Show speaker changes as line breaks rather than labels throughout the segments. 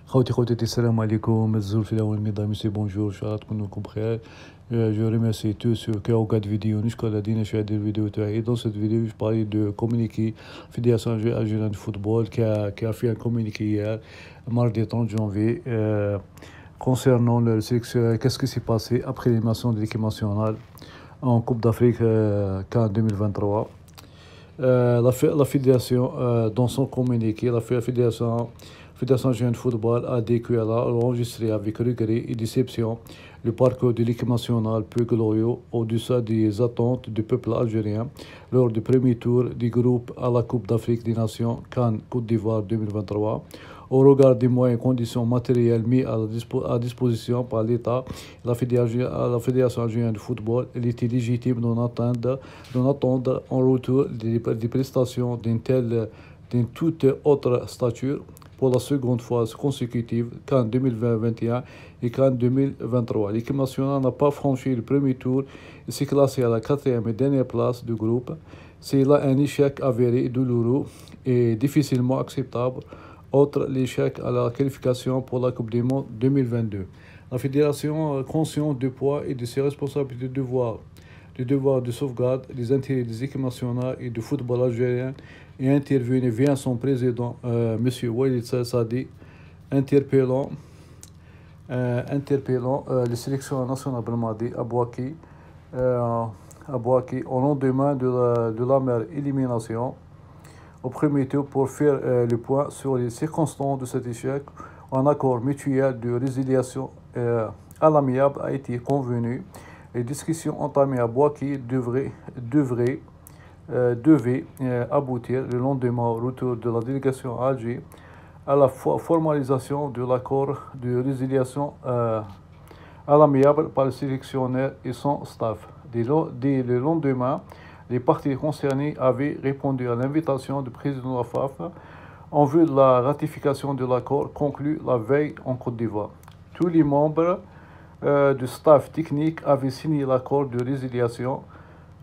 خوتي السلام عليكم الزول في الاول mesdames et bonjour ان شاء الله تكونوا بخير. Je remercie tous ceux qui regardent vidéo jusqu'à la dernière chaîne de vidéo. Et dans cette vidéo, je parlais de communiqué Fédération algérienne de football qui a fait un communiqué hier, mardi 30 janvier, concernant le sélection. Qu'est-ce qui s'est passé après l'élimination de l'équipe nationale en Coupe d'Afrique CAN 2023. La fédération, dans son communiqué, la fédération algérienne de football a dit qu'elle a enregistré avec regret et déception le parcours de l'équipe nationale peu glorieux au-dessus des attentes du peuple algérien lors du premier tour du groupe à la Coupe d'Afrique des Nations CAN Côte d'Ivoire 2023. Au regard des moyens et conditions matérielles mis à disposition par l'État, la Fédération algérienne de football, il était légitime d'en attendre en retour des prestations d'une toute autre stature pour la seconde fois consécutive, CAN 2021 et CAN 2023. L'équipe nationale n'a pas franchi le premier tour et s'est classée à la 4e et dernière place du groupe. C'est là un échec avéré, douloureux et difficilement acceptable. Autre l'échec à la qualification pour la Coupe du Monde 2022. La fédération, consciente du poids et de ses responsabilités du devoir de sauvegarde des intérêts des équipes nationales et du football algérien, est intervenu via son président, M. Walid Sadi, interpellant le sélectionneur national Belmadi Abouaki au lendemain de la mère élimination au premier tour pour faire le point sur les circonstances de cet échec. Un accord mutuel de résiliation à l'amiable a été convenu. Les discussions entamées à Bouaki devaient aboutir le lendemain au retour de la délégation à Alger à la formalisation de l'accord de résiliation à l'amiable par le sélectionneur et son staff. Dès le lendemain, les parties concernées avaient répondu à l'invitation du président de la FAF en vue de la ratification de l'accord conclu la veille en Côte d'Ivoire. Tous les membres du staff technique avaient signé l'accord de résiliation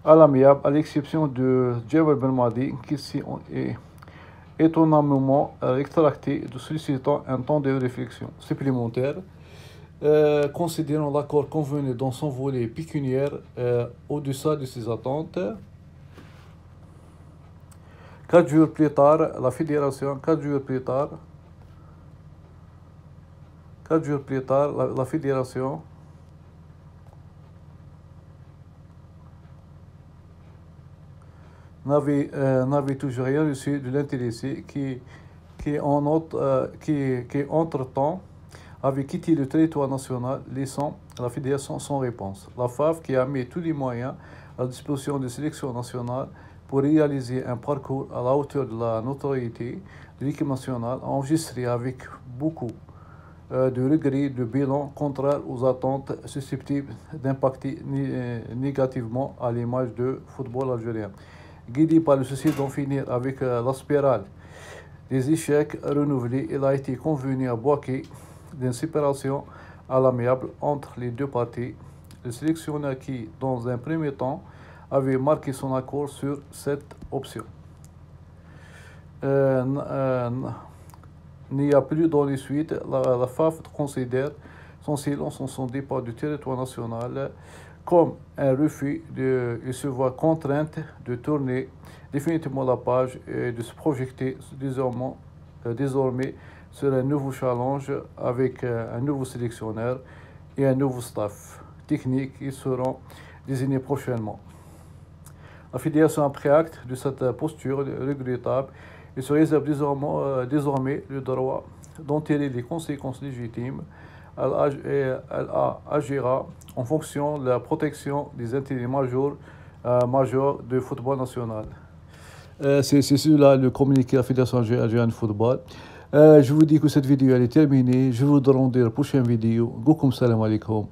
à l'amiable, à l'exception de Djebel Belmadi, qui s'est étonnamment rétracté, de sollicitant un temps de réflexion supplémentaire. Considérant l'accord convenu dans son volet pécuniaire au-dessus de ses attentes. 4 jours plus tard, la fédération n'avait toujours rien reçu de l'intéressé qui entre-temps avait quitté le territoire national, laissant la fédération sans réponse. La FAF, qui a mis tous les moyens à la disposition des sélections nationales pour réaliser un parcours à la hauteur de la notoriété de l'équipe nationale, a enregistré avec beaucoup de regrets de bilan contraire aux attentes susceptibles d'impacter négativement à l'image du football algérien. Guidé par le souci d'en finir avec la spirale des échecs renouvelés, il a été convenu à Bouaké d'une séparation à l'amiable entre les deux parties. Le sélectionneur qui, dans un premier temps, avait marqué son accord sur cette option. N'y a plus dans les suites. La FAF considère son silence en son départ du territoire national comme un refus et se voit contrainte de tourner définitivement la page et de se projeter désormais sur un nouveau challenge avec un nouveau sélectionneur et un nouveau staff technique qui seront désignés prochainement. La fédération a pris acte de cette posture regrettable et se réserve désormais le droit d'en tirer les conséquences légitimes. Elle agira en fonction de la protection des intérêts majeurs du football national. C'est cela le communiqué de la Fédération algérienne de football. Je vous dis que cette vidéo elle est terminée. Je vous donne la prochaine vidéo. Goukoum salam alaikum.